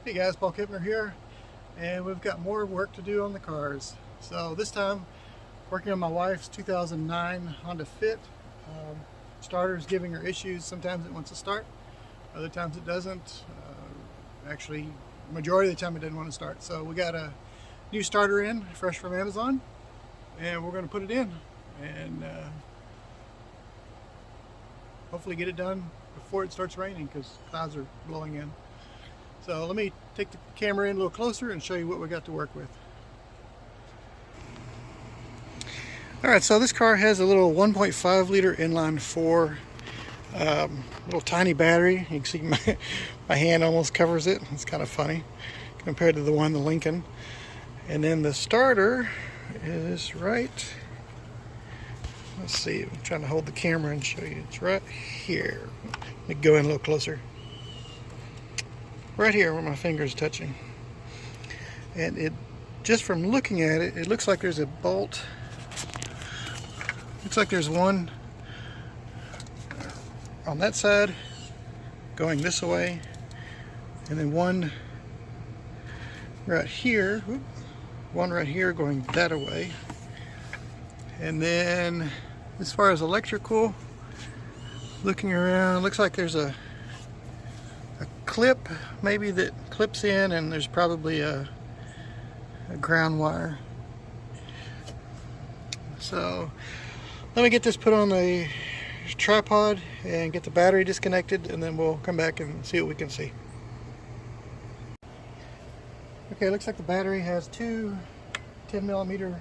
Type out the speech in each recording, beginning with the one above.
Hey guys, Paul Kipner here, and we've got more work to do on the cars. So this time, working on my wife's 2009 Honda Fit. Starter's giving her issues. Sometimes it wants to start, other times it doesn't. Actually, majority of the time it doesn't want to start. So we got a new starter in, fresh from Amazon, and we're going to put it in and hopefully get it done before it starts raining because clouds are blowing in. So let me take the camera in a little closer and show you what we got to work with. Alright, so this car has a little 1.5 liter inline 4 little tiny battery. You can see my hand almost covers it. It's kind of funny compared to the one, the Lincoln. And then the starter is right, let's see, I'm trying to hold the camera and show you. It's right here. Let me go in a little closer. Right here where my finger's touching. And it, just from looking at it, it looks like there's a bolt. Looks like there's one on that side going this way, and then one right here, one right here going that way. And then as far as electrical, looking around, looks like there's a clip maybe that clips in, and there's probably a ground wire. So let me get this put on the tripod and get the battery disconnected, and then we'll come back and see what we can see. Okay, looks like the battery has two 10mm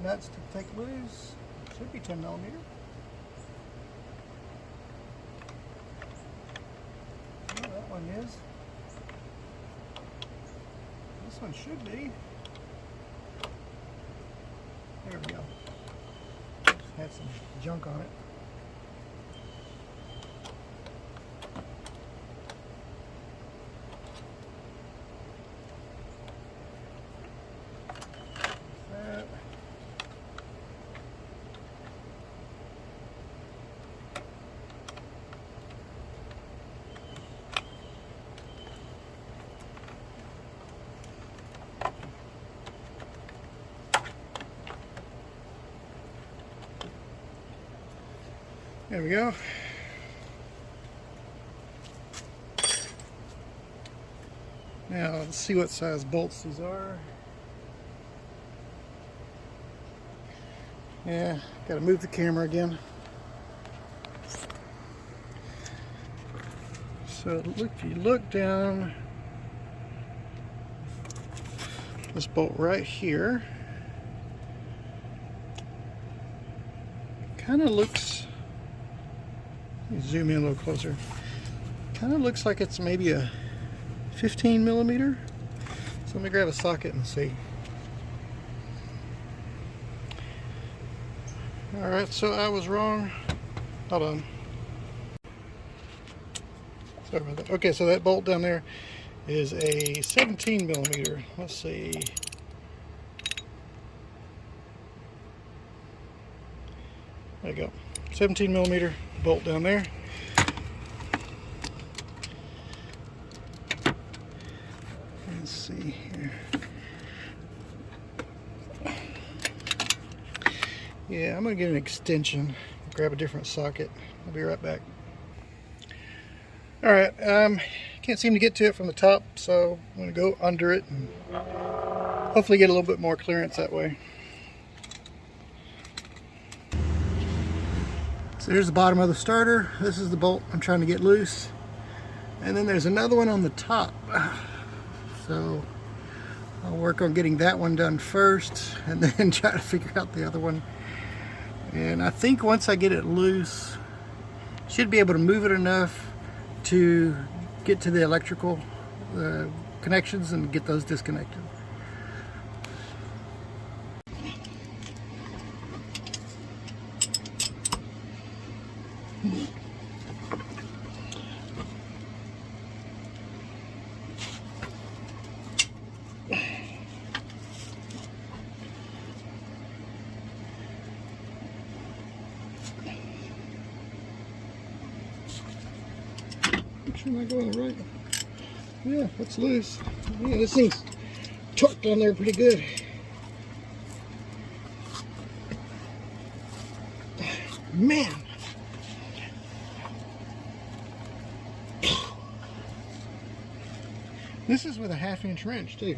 nuts to take loose. Should be 10mm. That one is. This one should be. There we go. Just had some junk on it. That. There we go. Now let's see what size bolts these are. Yeah, gotta move the camera again. So look, if you look down, this bolt right here kind of looks, let me zoom in a little closer. Kind of looks like it's maybe a 15mm. So let me grab a socket and see. Alright, so I was wrong. Hold on. Sorry about that. Okay, so that bolt down there is a 17mm. Let's see. There you go. 17mm bolt down there. Let's see here. Yeah, I'm going to get an extension. Grab a different socket. I'll be right back. Alright, can't seem to get to it from the top, so I'm going to go under it and hopefully get a little bit more clearance that way. So here's the bottom of the starter. This is the bolt I'm trying to get loose. And then there's another one on the top. So I'll work on getting that one done first and then try to figure out the other one. And I think once I get it loose, should be able to move it enough to get to the electrical connections and get those disconnected. sure am I going the right? Yeah, that's loose. Yeah, this thing's torqued on there pretty good. Man. This is with a 1/2-inch wrench too.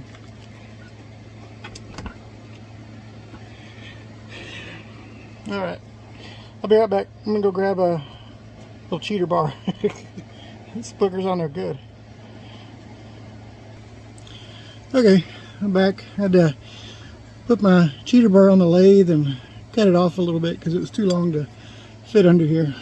Alright, I'll be right back. I'm gonna go grab a little cheater bar. This booger's on there good. Okay, I'm back. I had to put my cheater bar on the lathe and cut it off a little bit because it was too long to fit under here.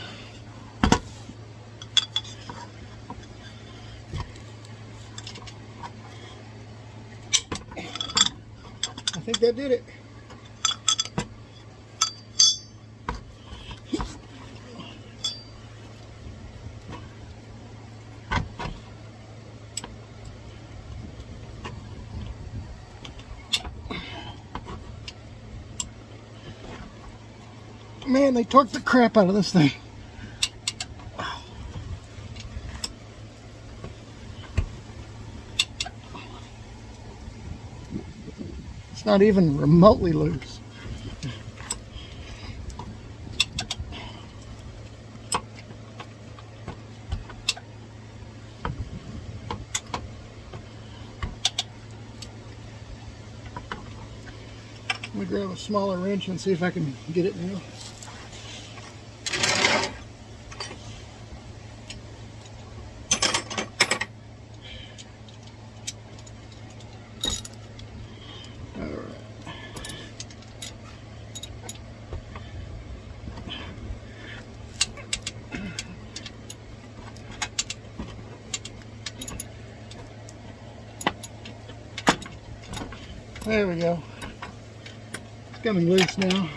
I think that did it. Man, they torqued the crap out of this thing. It's not even remotely loose. Let me grab a smaller wrench and see if I can get it now. There we go. It's coming loose now.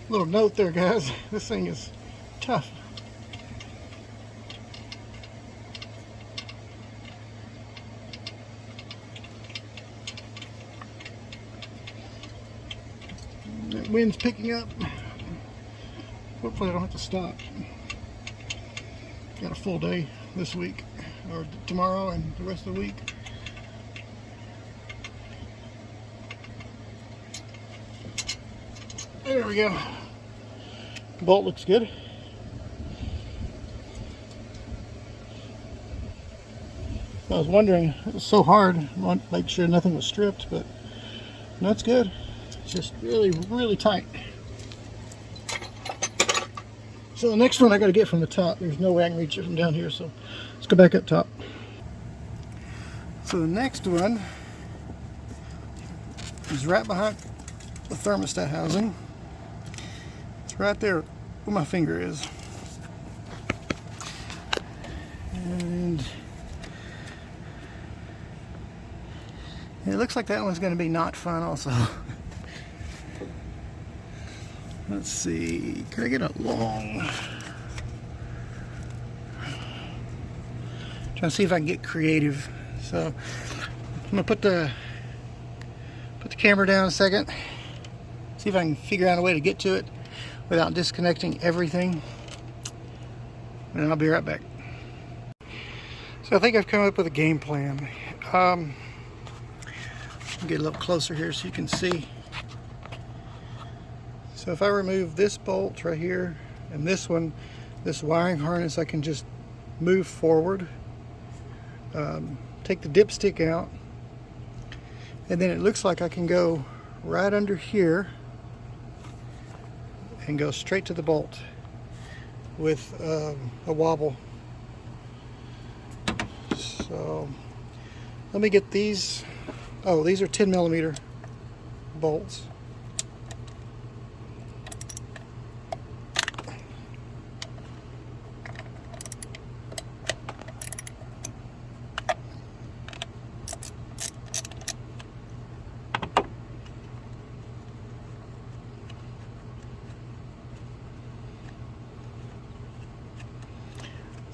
Little note there, guys. This thing is tough. That wind's picking up. Hopefully I don't have to stop. Got a full day this week, or tomorrow and the rest of the week. There we go. Bolt looks good. I was wondering, it was so hard. I wanted to make sure nothing was stripped, but that's good. It's just really, really tight. So the next one I got to get from the top. There's no way I can reach it from down here, so let's go back up top. So the next one is right behind the thermostat housing. Right there where my finger is. And it looks like that one's going to be not fun also. Let's see, can I get it long? Trying to see if I can get creative. So I'm gonna put the camera down a second, see if I can figure out a way to get to it without disconnecting everything, and I'll be right back. So I think I've come up with a game plan. I'll get a little closer here so you can see. So if I remove this bolt right here and this one, this wiring harness, I can just move forward, take the dipstick out, and then it looks like I can go right under here and go straight to the bolt with a wobble. So let me get these. Oh, these are 10mm bolts.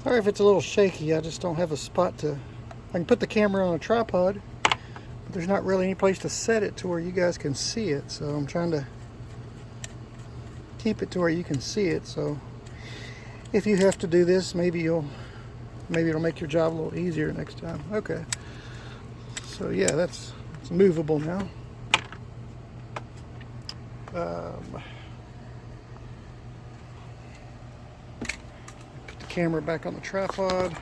Sorry if it's a little shaky, I just don't have a spot to... I can put the camera on a tripod, but there's not really any place to set it to where you guys can see it, so I'm trying to keep it to where you can see it. So if you have to do this, maybe it'll make your job a little easier next time. Okay. So yeah, it's movable now. Put the camera back on the tripod.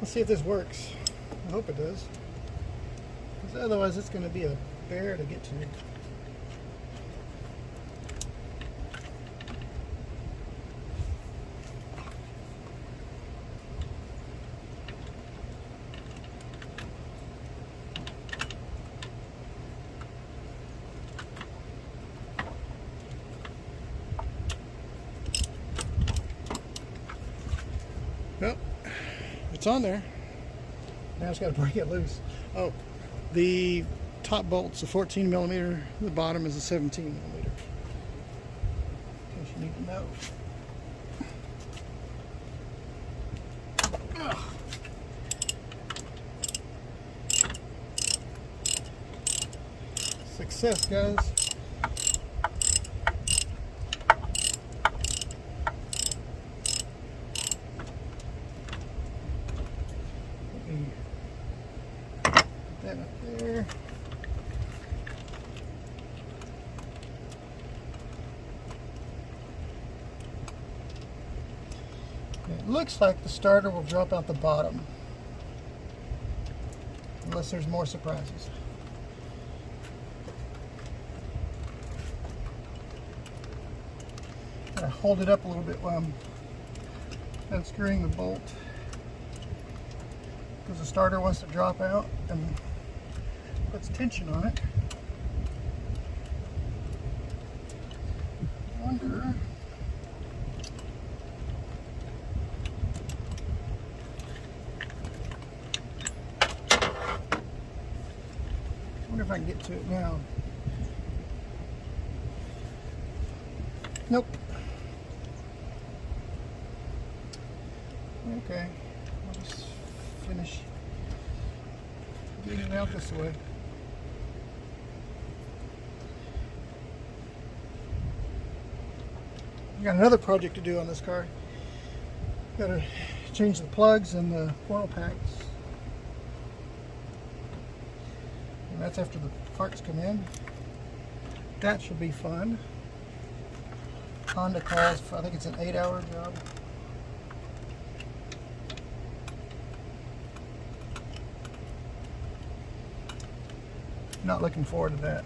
Let's see if this works. I hope it does. Because otherwise it's going to be a bear to get to. Well, it's on there. Now I just got to break it loose. Oh, the top bolt's a 14 millimeter. The bottom is a 17 millimeter. In case you need to know. Ugh. Success, guys. That up there. It looks like the starter will drop out the bottom, unless there's more surprises. Gotta hold it up a little bit while I'm unscrewing the bolt, because the starter wants to drop out and puts tension on it. I wonder if I can get to it now. Nope. Okay, I'll just finish getting it out this way. I got another project to do on this car. Got to change the plugs and the oil packs. And that's after the parts come in. That should be fun. Honda calls for, I think it's an 8-hour job. Not looking forward to that.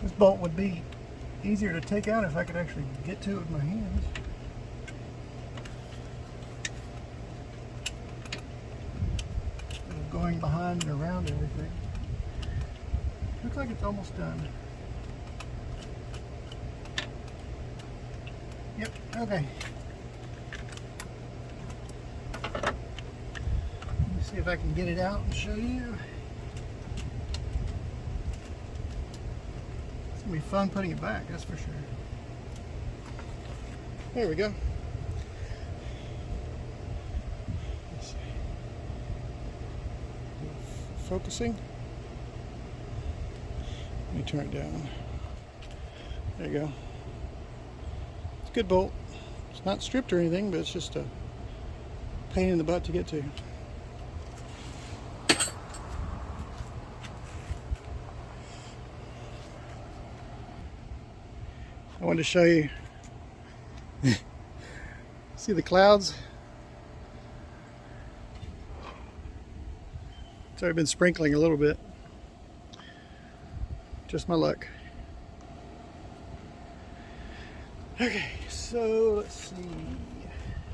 This bolt would be easier to take out if I could actually get to it with my hands. Instead of going behind and around everything. Looks like it's almost done. Yep, okay. Let me see if I can get it out and show you. It's gonna be fun putting it back, that's for sure. There we go. Let's see. Focusing. Let me turn it down. There you go. It's a good bolt. It's not stripped or anything, but it's just a pain in the butt to get to. I wanted to show you. See the clouds? It's already been sprinkling a little bit. Just my luck. Okay, so let's see.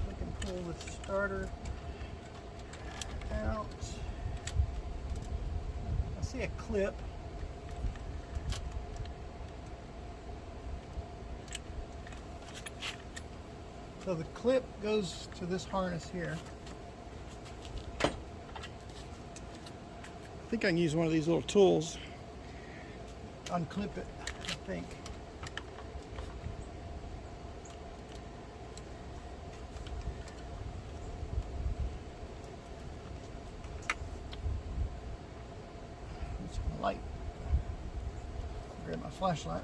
I can pull the starter out. see a clip. So the clip goes to this harness here. I think I can use one of these little tools. Unclip it, I think. It's my light. Grab my flashlight.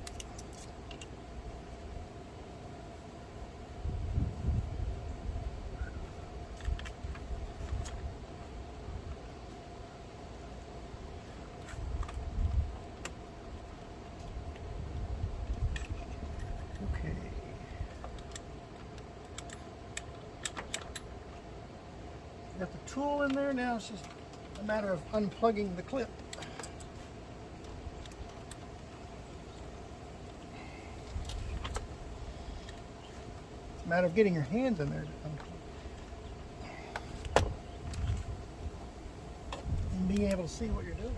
Okay. Got the tool in there. Now it's just a matter of unplugging the clip. It's a matter of getting your hands in there to unplug. And being able to see what you're doing.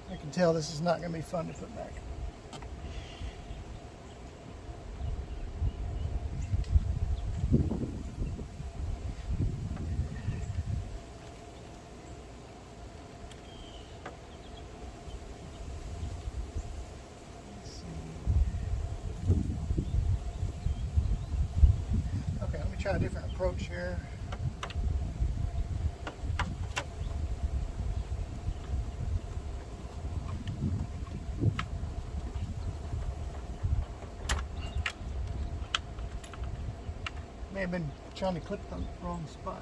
I can tell this is not going to be fun to put back. Let's see. Okay, let me try a different approach here. May have been trying to clip the wrong spot.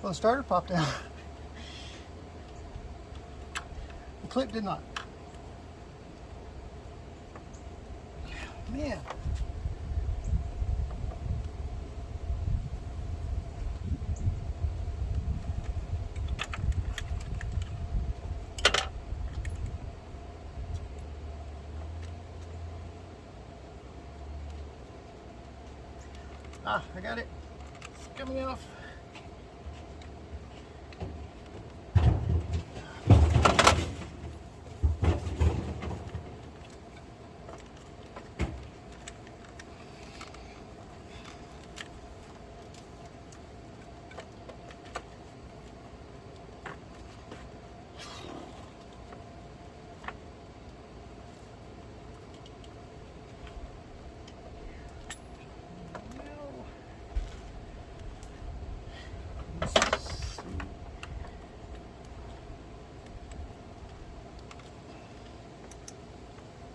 Well, the starter popped out. The clip did not. Man. Ah, I got it. It's coming off.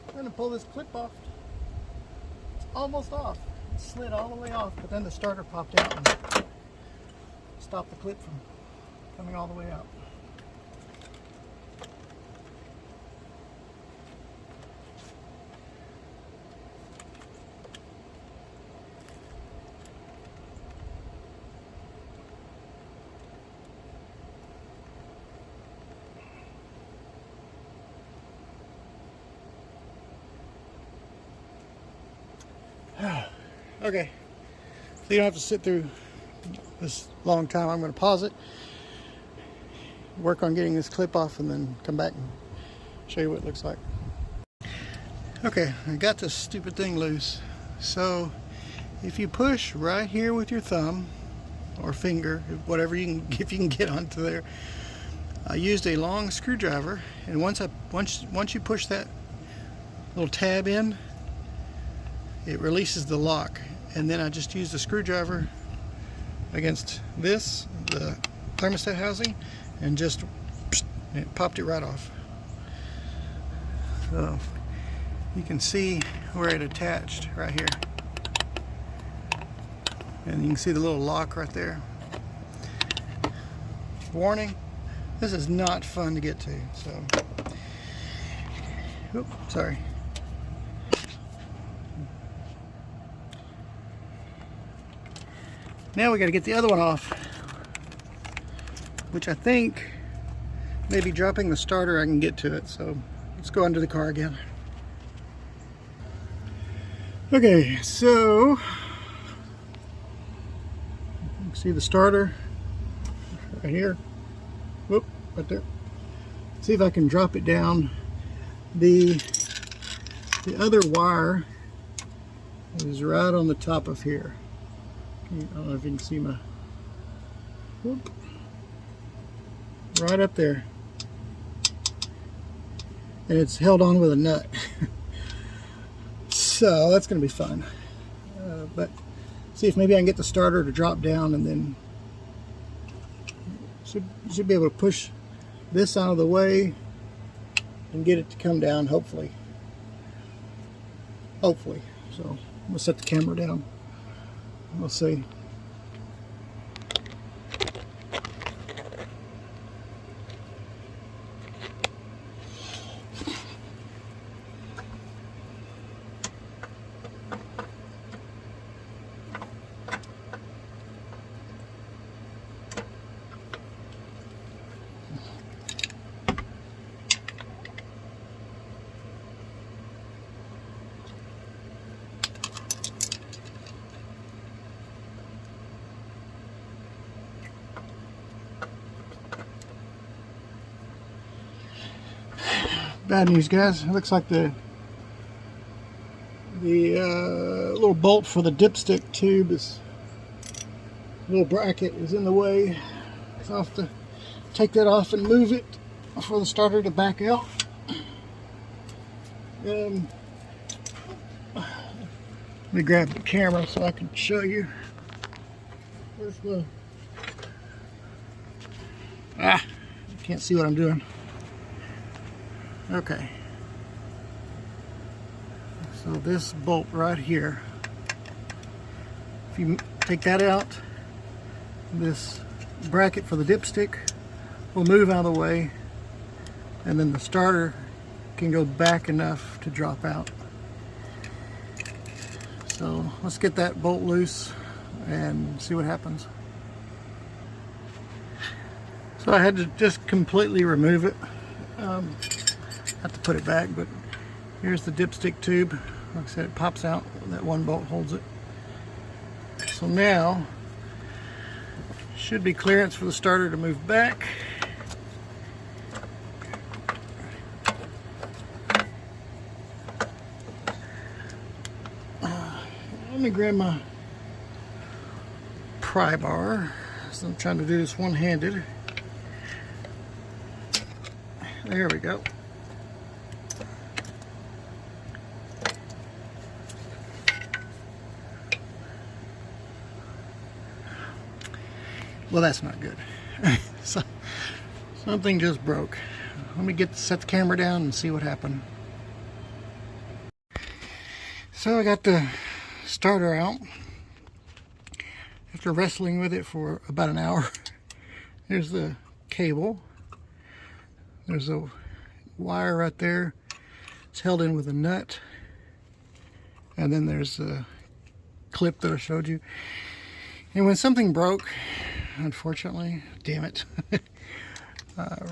I'm going to pull this clip off. It's almost off. It slid all the way off, but then the starter popped out and stopped the clip from coming all the way out. Okay, so you don't have to sit through this long time. I'm going to pause it, work on getting this clip off, and then come back and show you what it looks like. Okay, I got this stupid thing loose. So if you push right here with your thumb or finger, whatever you can, if you can get onto there, I used a long screwdriver, and once you push that little tab in, it releases the lock, and then I just used a screwdriver against this, the thermostat housing, and just it popped it right off. So you can see where it attached right here, and you can see the little lock right there. Warning, this is not fun to get to, so oops, sorry. Now we got to get the other one off, which I think maybe dropping the starter I can get to it. So let's go under the car again. Okay, so you can see the starter right here. Whoop, right there. See if I can drop it down. The other wire is right on the top of here. I don't know if you can see my, whoop, right up there, and it's held on with a nut. So that's going to be fun, but see if maybe I can get the starter to drop down, and then should be able to push this out of the way and get it to come down, hopefully. So we'll set the camera down. We'll see. Bad news, guys. It looks like the little bolt for the dipstick tube is, little bracket is in the way. So I'll have to take that off and move it for the starter to back out. Let me grab the camera so I can show you. Where's the... can't see what I'm doing. Okay, so this bolt right here, if you take that out, this bracket for the dipstick will move out of the way, and then the starter can go back enough to drop out. So let's get that bolt loose and see what happens. So I had to just completely remove it. Have to put it back, but here's the dipstick tube. Like I said, it pops out, that one bolt holds it. So now should be clearance for the starter to move back. Let me grab my pry bar, so I'm trying to do this one-handed. There we go. Well, that's not good. So, something just broke. Let me set the camera down and see what happened. So I got the starter out after wrestling with it for about an hour. There's the cable. There's a wire right there. It's held in with a nut. And then there's the clip that I showed you. And when something broke, unfortunately, damn it,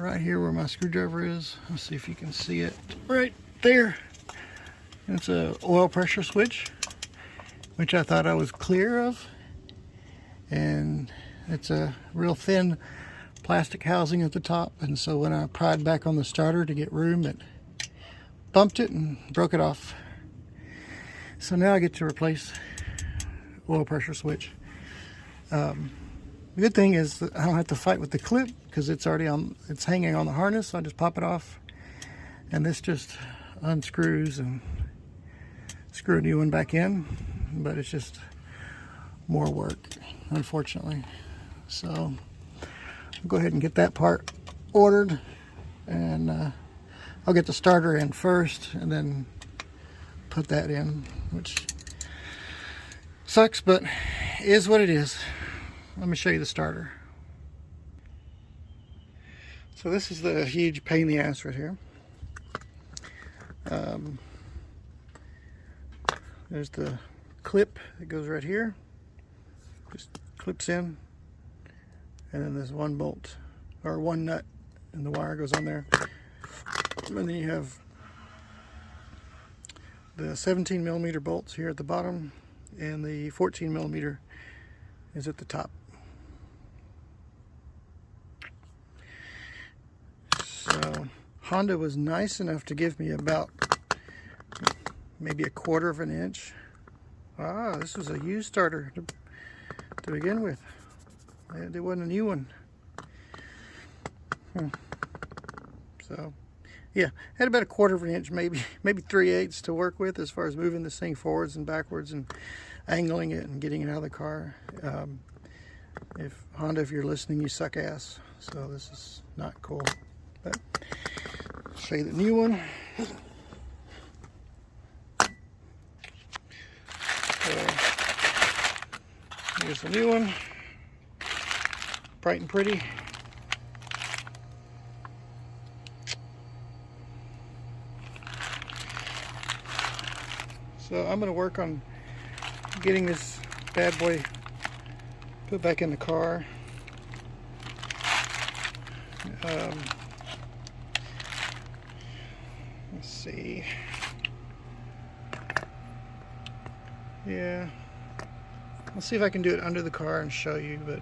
right here where my screwdriver is, let's see if you can see it, right there. It's a oil pressure switch, which I thought I was clear of, and it's a real thin plastic housing at the top, and so when I pried back on the starter to get room, it bumped it and broke it off. So now I get to replace oil pressure switch. The good thing is that I don't have to fight with the clip because it's already on, it's hanging on the harness, so I just pop it off. And this just unscrews and screw a new one back in, but it's just more work, unfortunately. So I'll go ahead and get that part ordered, and I'll get the starter in first and then put that in, which sucks, but is what it is. Let me show you the starter. So this is the huge pain in the ass right here. There's the clip that goes right here, just clips in, and then there's one bolt or one nut and the wire goes on there, and then you have the 17mm bolts here at the bottom, and the 14mm is at the top. So Honda was nice enough to give me about maybe 1/4 of an inch. Ah, this was a used starter to begin with. It wasn't a new one. So yeah, had about 1/4 of an inch, maybe 3/8 to work with as far as moving this thing forwards and backwards and angling it and getting it out of the car. If Honda, if you're listening, you suck ass. So this is not cool. But I'll show you the new one. So here's the new one, bright and pretty. So I'm going to work on getting this bad boy put back in the car. Let's see. Yeah, I'll see if I can do it under the car and show you, but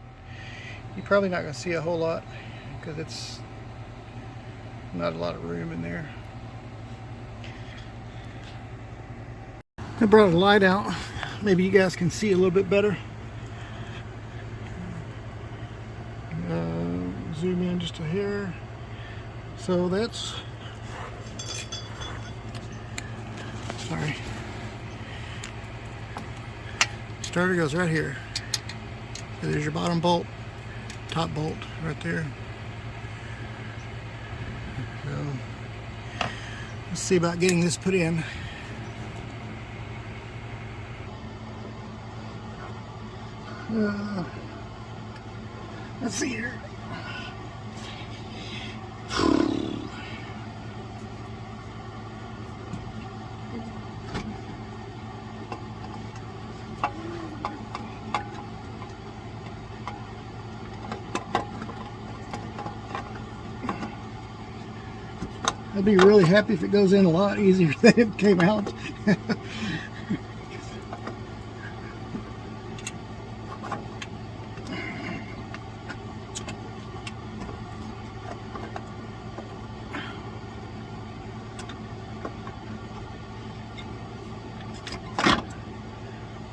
you're probably not going to see a whole lot because it's not a lot of room in there. I brought a light out. Maybe you guys can see a little bit better. Zoom in just a hair. So that's, sorry. Starter goes right here. So there's your bottom bolt, top bolt right there. So let's see about getting this put in. Let's see here. I'd be really happy if it goes in a lot easier than it came out.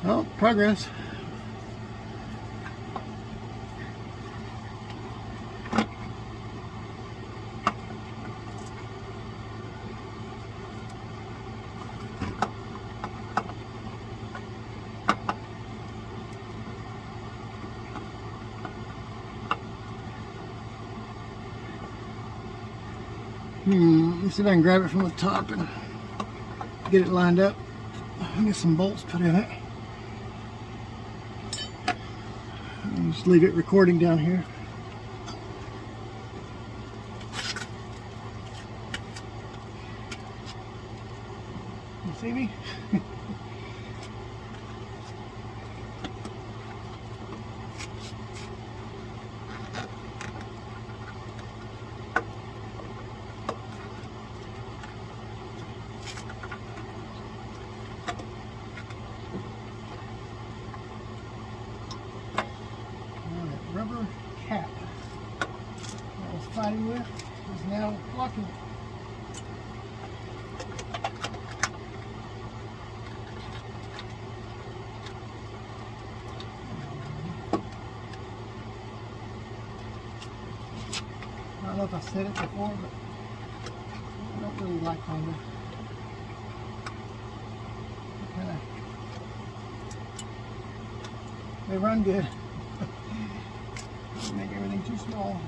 Well, progress. Let me see if I can grab it from the top and get it lined up. Get some bolts put in it. And just leave it recording down here. You see me? Rubber cap that I was fighting with is now blocking it. if I said it before, but I don't really like Honda. They run good. They make everything too small.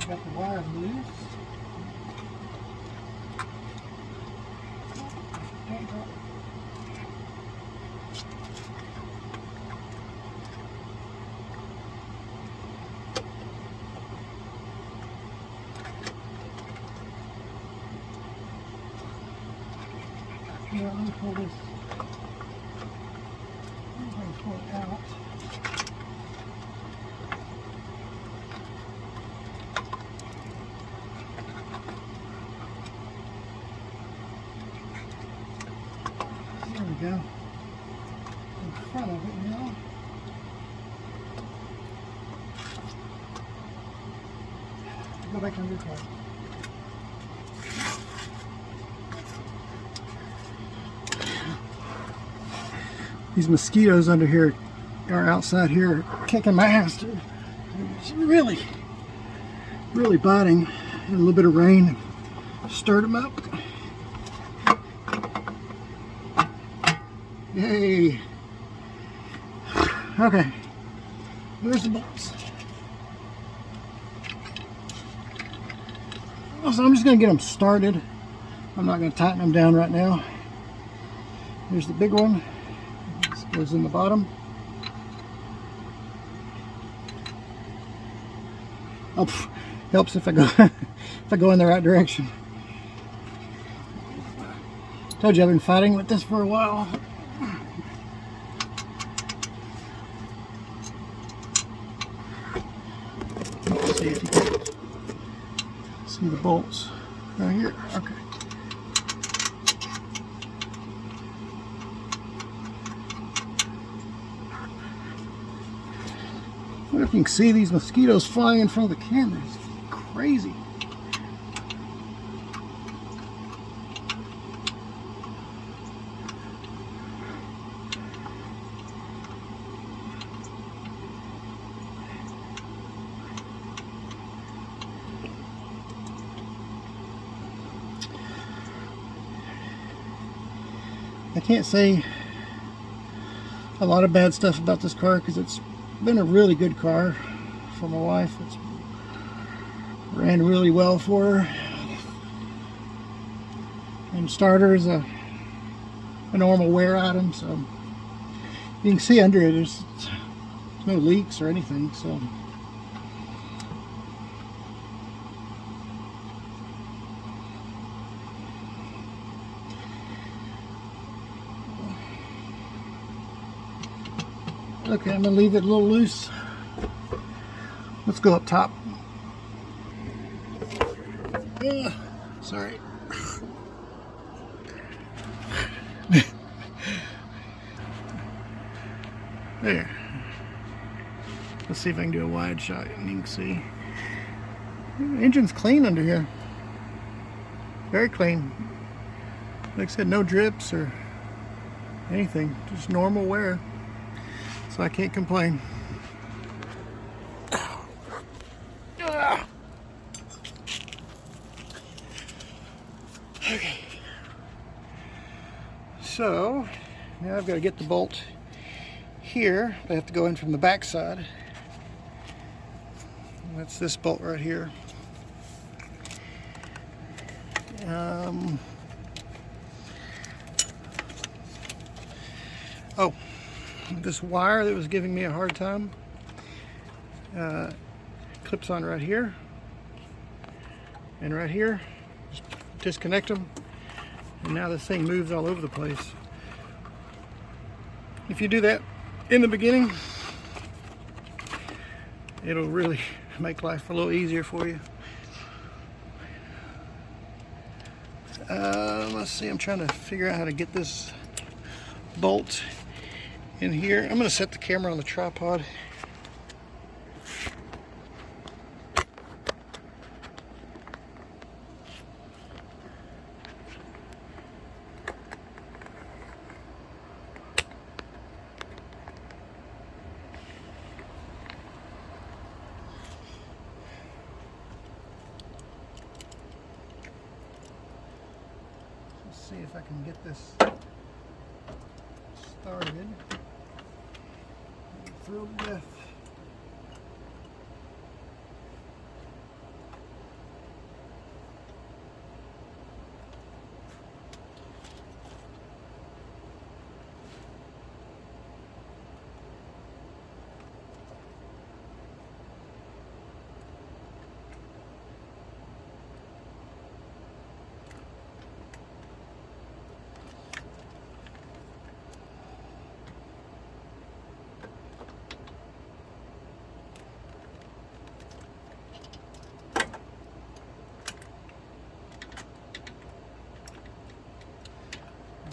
Got the wire loose. Here, let me pull this. I'm going to pull it out. There we go. In front of it now. Go back under the car. These mosquitoes under here are outside here kicking my ass. It's really biting. Had a little bit of rain stirred them up. Yay. Okay. There's the bolts. So I'm just going to get them started. I'm not going to tighten them down right now. Here's the big one. This goes in the bottom. Oh, helps if I go if I go in the right direction. Told you I've been fighting with this for a while. Let's see if you can see the bolts right here. Okay. I wonder if you can see these mosquitoes flying in front of the camera. It's crazy. I can't say a lot of bad stuff about this car because it's been a really good car for my wife. It's ran really well for her. And starter is a normal wear item, so you can see under it there's no leaks or anything. So okay, I'm going to leave it a little loose. Let's go up top. Sorry. There. Let's see if I can do a wide shot and you can see. The engine's clean under here. Very clean. Like I said, no drips or anything. Just normal wear. So I can't complain. Okay. So now I've got to get the bolt here. I have to go in from the back side. That's this bolt right here. Oh, this wire that was giving me a hard time clips on right here and right here. Just disconnect them, and now this thing moves all over the place. If you do that in the beginning, it'll really make life a little easier for you. Let's see, I'm trying to figure out how to get this bolt in here. I'm going to set the camera on the tripod. See if I can get this started. I'm thrilled to death.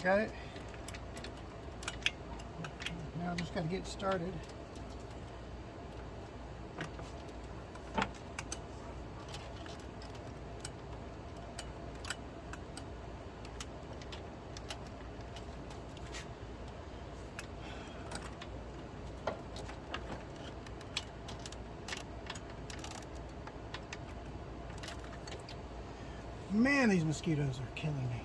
Got it. Now I just got to get started. Man, these mosquitoes are killing me.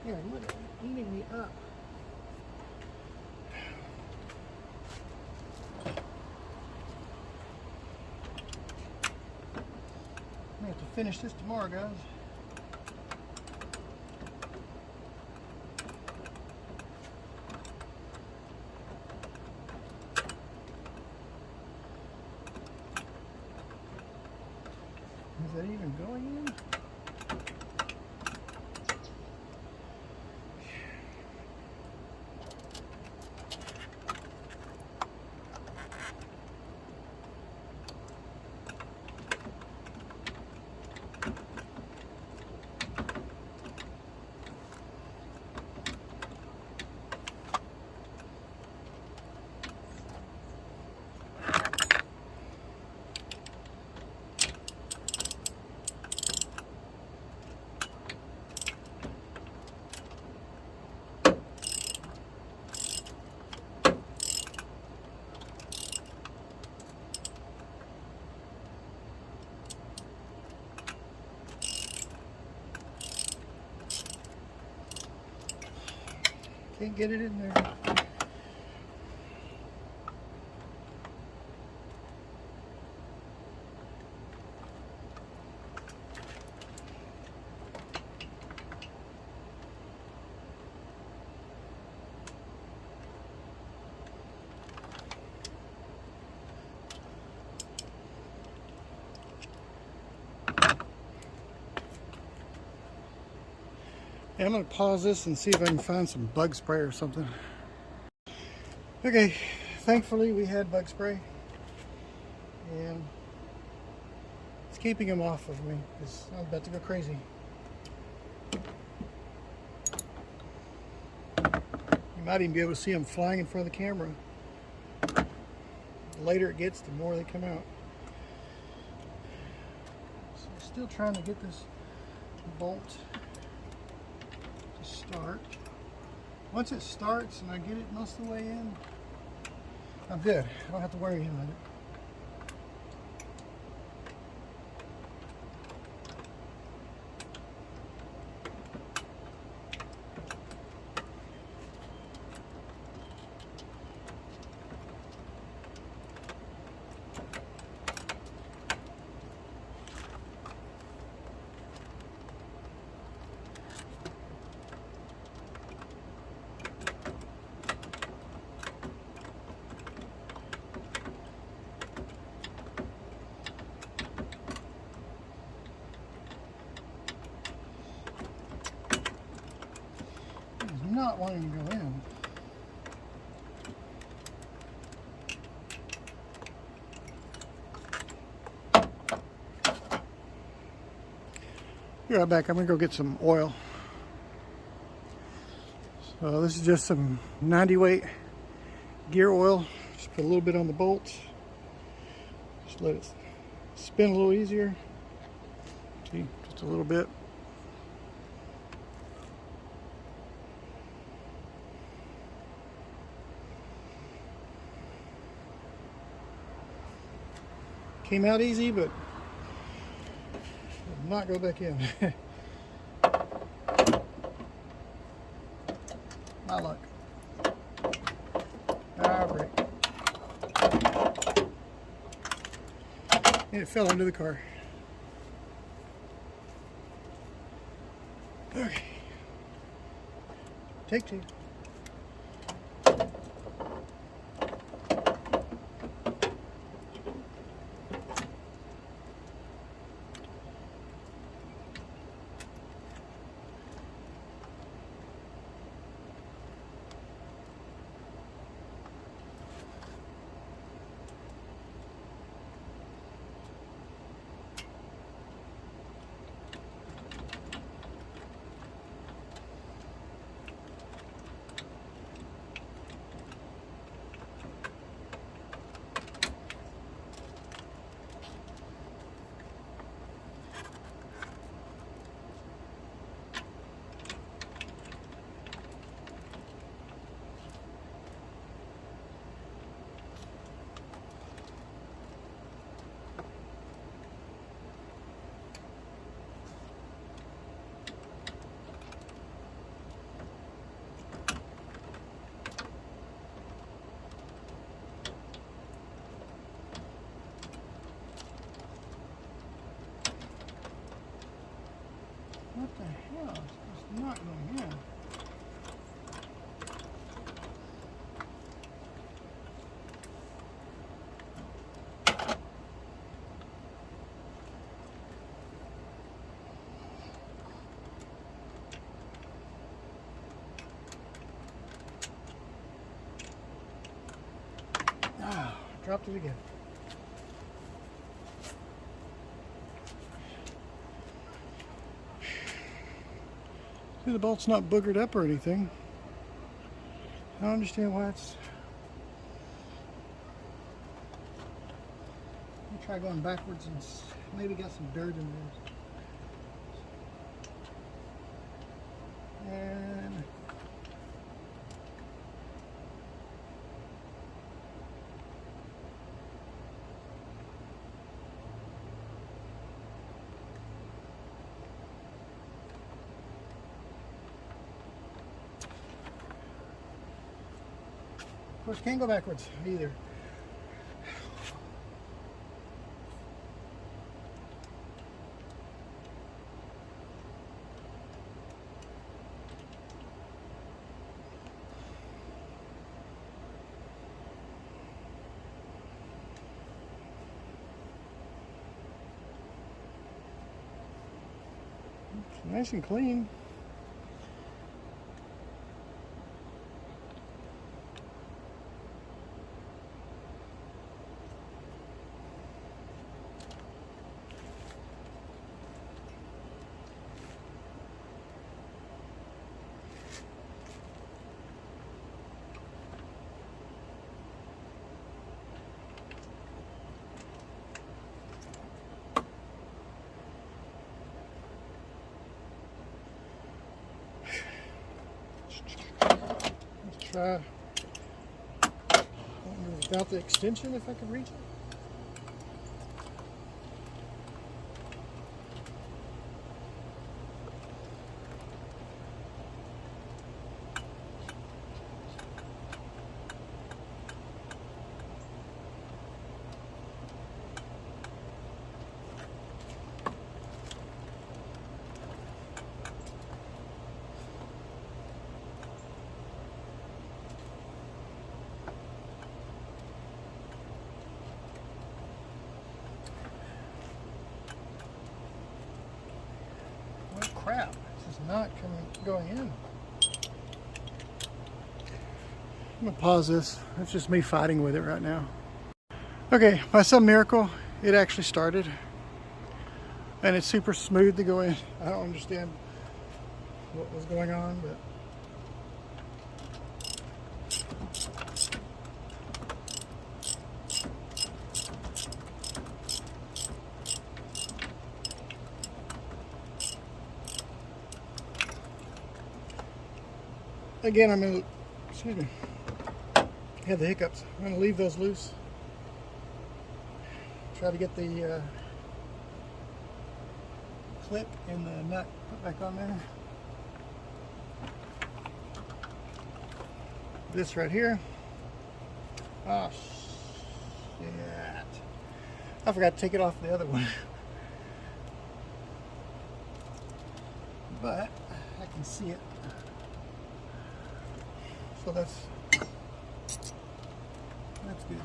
Here, look, eating me up. I have to finish this tomorrow, guys. Is that even going in? Can't get it in there. Yeah, I'm going to pause this and see if I can find some bug spray or something. Okay, thankfully we had bug spray. And it's keeping them off of me because I'm about to go crazy. You might even be able to see them flying in front of the camera. The later it gets, the more they come out. So I'm still trying to get this bolt start. Once it starts and I get it most of the way in, I'm good. I don't have to worry about it. Not wanting to go in. Be right back. I'm gonna go get some oil. So this is just some 90 weight gear oil. Just put a little bit on the bolts. Just let it spin a little easier. See, just a little bit. Came out easy, but did not go back in. My luck. Great. And it fell into the car. Okay. Take two. What the hell? It's not going in. Dropped it again. See, the bolt's not boogered up or anything. I don't understand why it's... Let me try going backwards and maybe got some dirt in there. And... of course, can't go backwards either. It's nice and clean. Let's try without the extension if I can reach it. Crap, this is not going in. I'm gonna pause this. That's just me fighting with it right now. Okay, by some miracle, it actually started. and it's super smooth to go in. I don't understand what was going on, but again, I'm going to, excuse me, I have the hiccups. I'm going to leave those loose. Try to get the clip and the nut put back on there. This right here. Oh, shit. I forgot to take it off the other one. But I can see it. So that's good.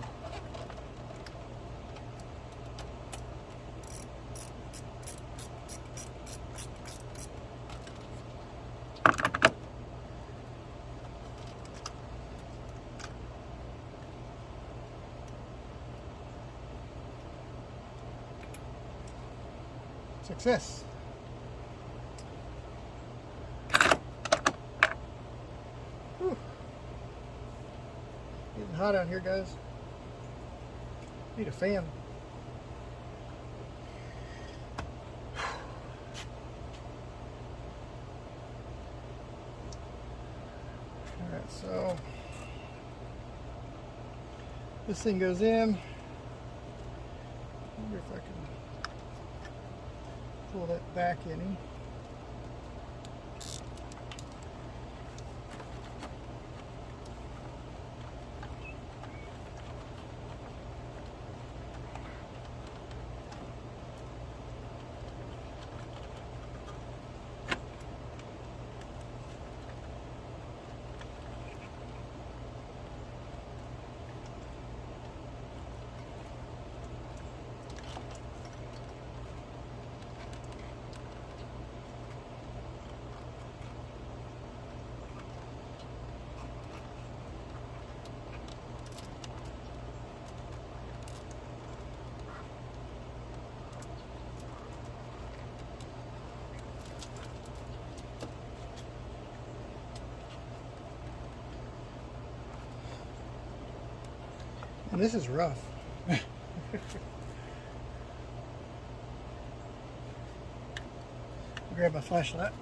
Success. Whew. Getting hot out here, guys. Need a fan. Alright, so this thing goes in. Wonder if I can pull that back in. And this is rough. Grab my flashlight.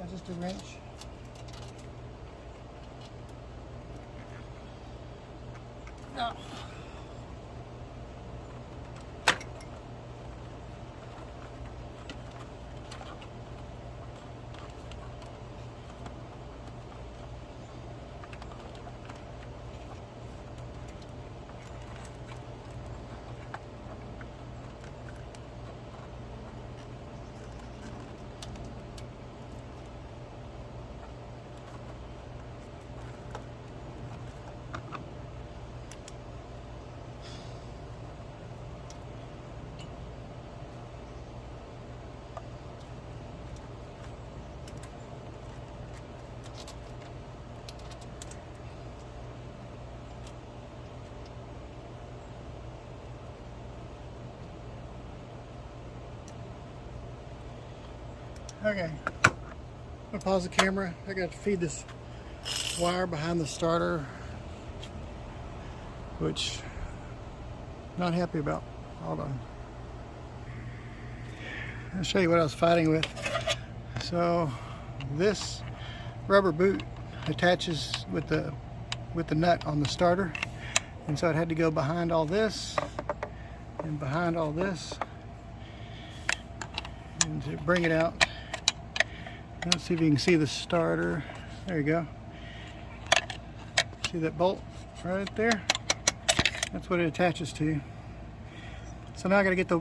Just a wrench. No. Okay. gonna pause the camera. I got to feed this wire behind the starter, which I'm not happy about. Hold on. I'll show you what I was fighting with. So this rubber boot attaches with the nut on the starter, and so it had to go behind all this and behind all this, and to bring it out. Let's see if you can see the starter. There you go. See that bolt right there? That's what it attaches to. So now I got to get the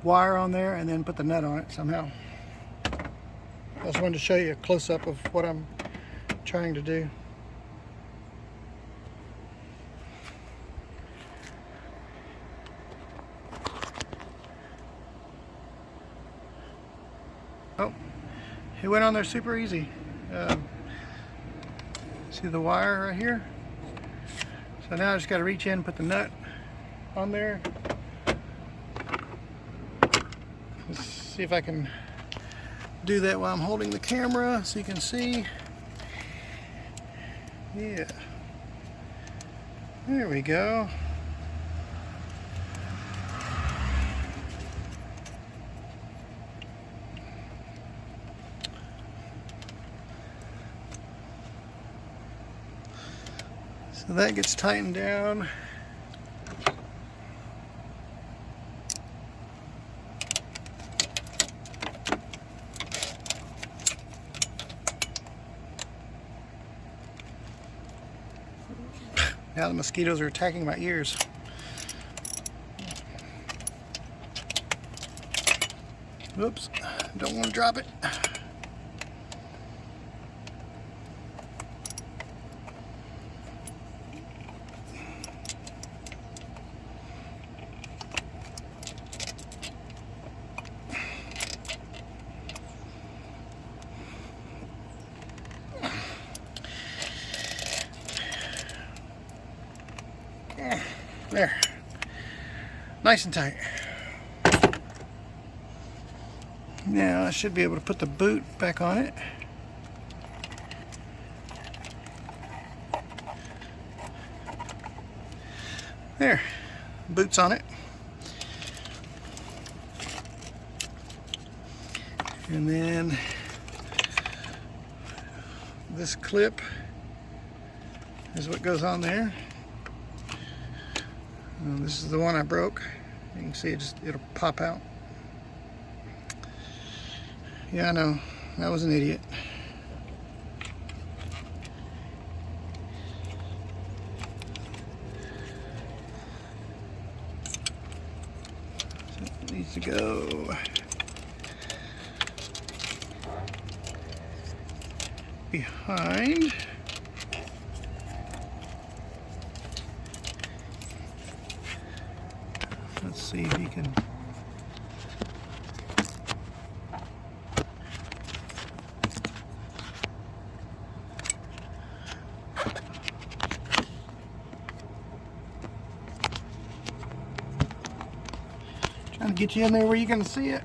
wire on there and then put the nut on it somehow. I just wanted to show you a close-up of what I'm trying to do. Oh, it went on there super easy. See the wire right here? So now I just got to reach in and put the nut on there. Let's see if I can do that while I'm holding the camera so you can see. Yeah. There we go. So that gets tightened down. Now the mosquitoes are attacking my ears. Whoops, don't want to drop it. There, nice and tight. Now I should be able to put the boot back on it. There, boot's on it. And then this clip is what goes on there. This is the one I broke. You can see it'll pop out. Yeah, I know. I was an idiot. So it needs to go behind. Let's see if you can. Trying to get you in there where you can see it,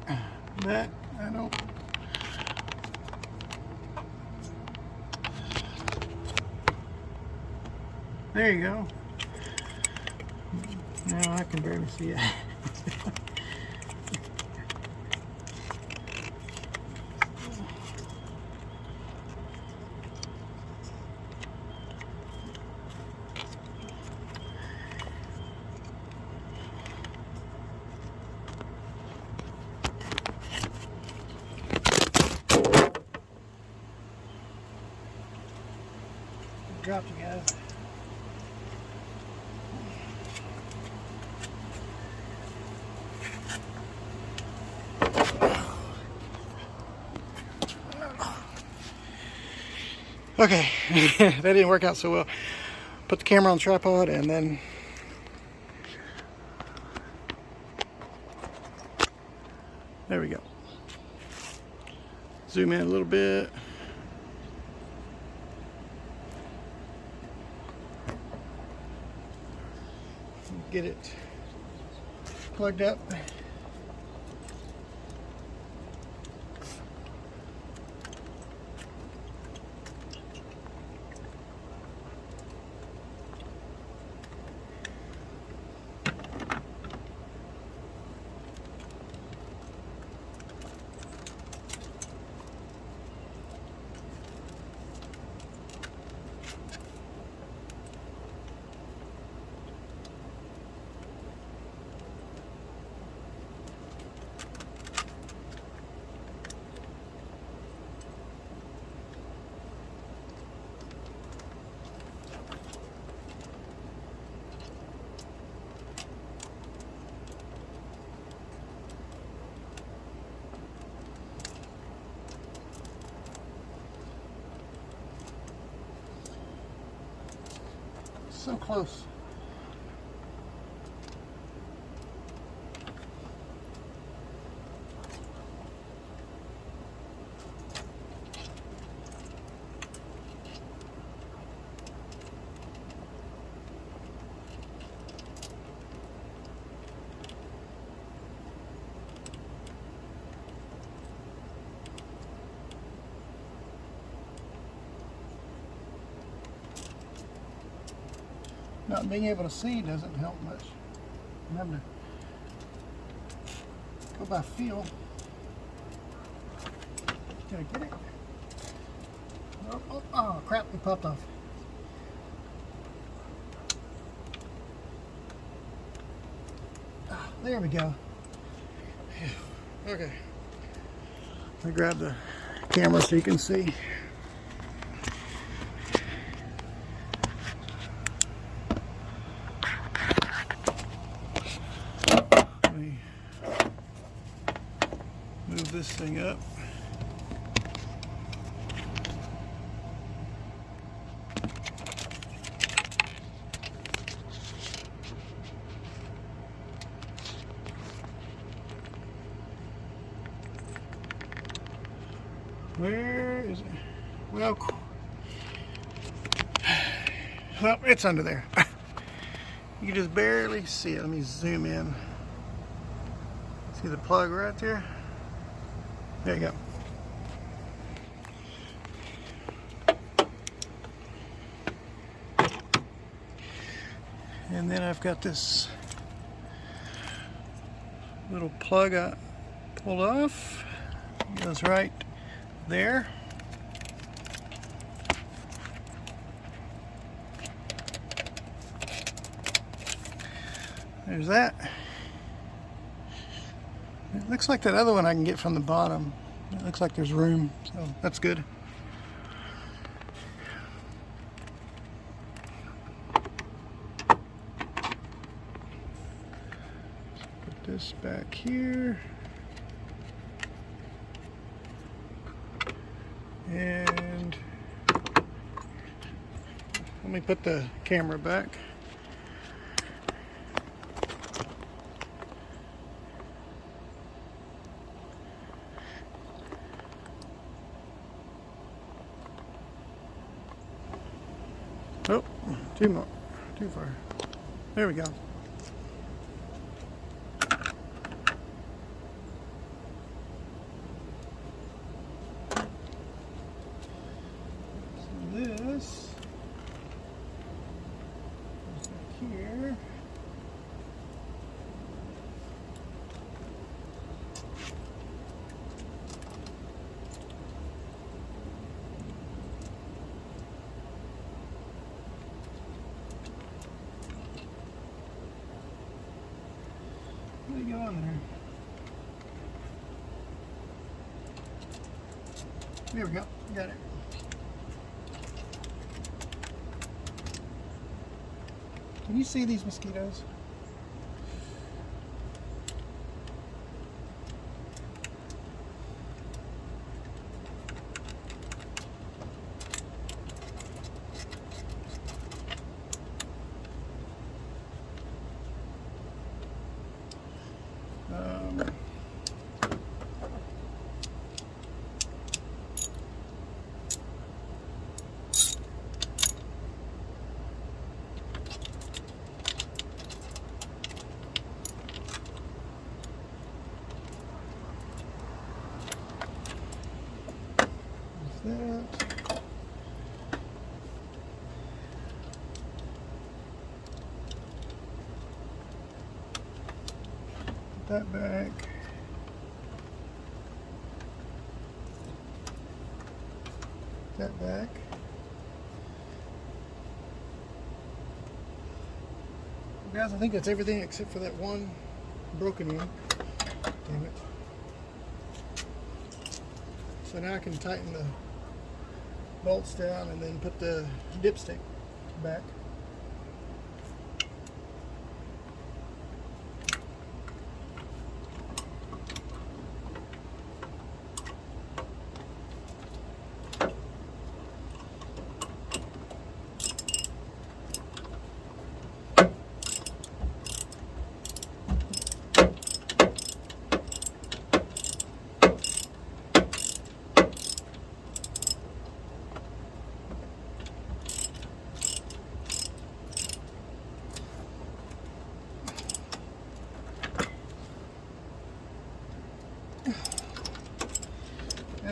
but I don't. There you go. Now I can barely see it. Dropped you guys. Okay, that didn't work out so well. Put the camera on the tripod and then there we go. Zoom in a little bit. Get it plugged up. so close. Not being able to see doesn't help much. I'm having to go by feel. Did I get it? Oh crap, it popped off. There we go. Okay. I grab the camera so you can see. Move this thing up. Where is it? Well, it's under there. You can just barely see it. Let me zoom in. See the plug right there? There you go. And then I've got this little plug I pulled off. It goes right there. There's that. It looks like that other one I can get from the bottom. It looks like there's room, so that's good. Put this back here. And let me put the camera back. Oh, too far. There we go. So this goes back here. What do you go on there? There we go. Got it. Can you see these mosquitoes? That. Put that back. That back. Well, guys, I think that's everything except for that one broken one. Damn it. So now I can tighten the bolts down and then put the dipstick back.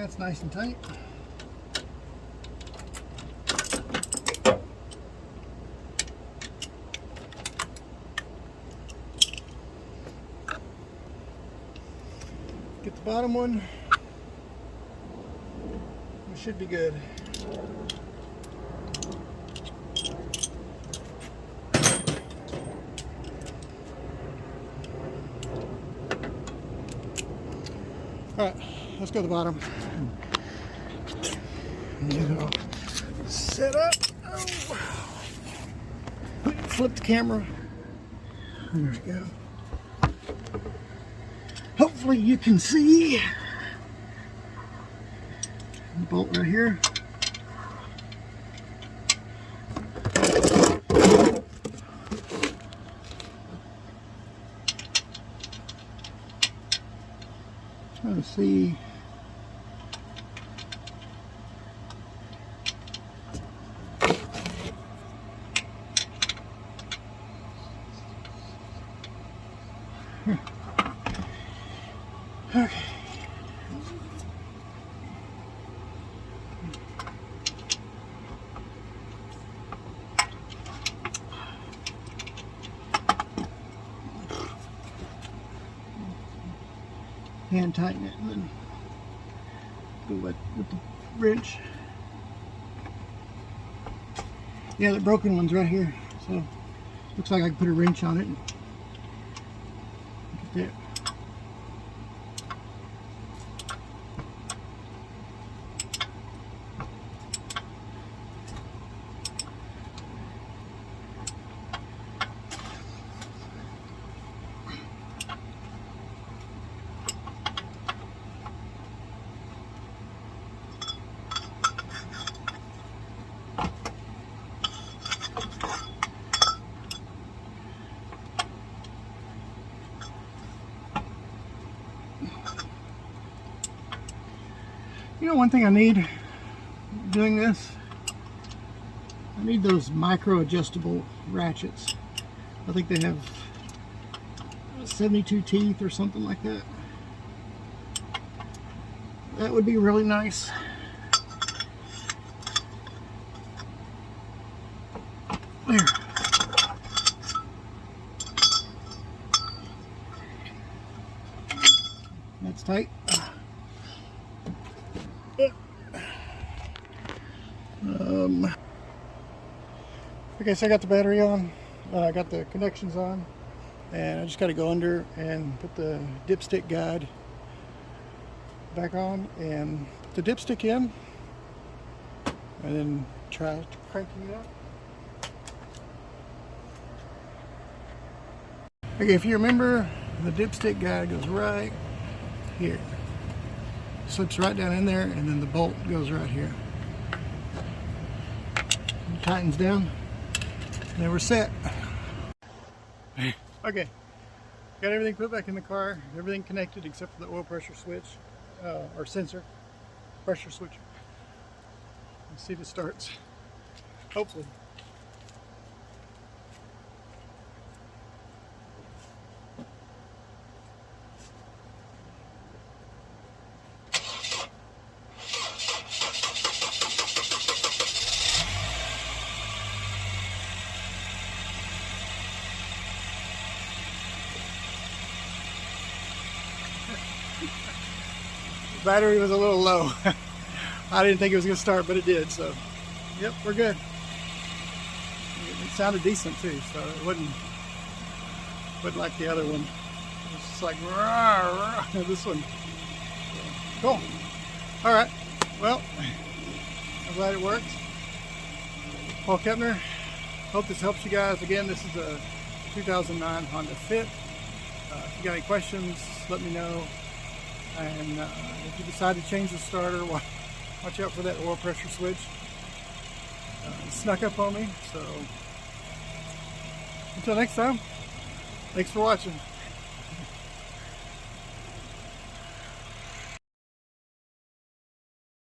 That's nice and tight. Get the bottom one. It should be good. All right, let's go to the bottom. You know, set up. Oh. Flip the camera. There we go. Hopefully you can see the bolt right here. Trying to see. Okay. Hand tighten it and then go with the wrench. Yeah, the broken one's right here. So looks like I can put a wrench on it and get there. You know, one thing I need doing this, I need those micro adjustable ratchets. I think they have 72 teeth or something like that. That would be really nice. There. That's tight. Okay, so I got the battery on, I got the connections on, and I just got to go under and put the dipstick guide back on and put the dipstick in, and then try cranking it up. Okay, if you remember, the dipstick guide goes right here, slips right down in there, and then the bolt goes right here. It tightens down. Then we're set. Okay, got everything put back in the car, everything connected except for the oil pressure switch, or sensor, pressure switch. Let's see if it starts, hopefully. The battery was a little low. I didn't think it was going to start, but it did. So, yep, we're good. It sounded decent too, so it wasn't like the other one. It was just like rah, rah. This one. Cool. All right. Well, I'm glad it worked. Paul Kepner. Hope this helps you guys. Again, this is a 2009 Honda Fit. If you got any questions, let me know. And if you decide to change the starter, watch out for that oil pressure switch. It snuck up on me, so until next time, thanks for watching.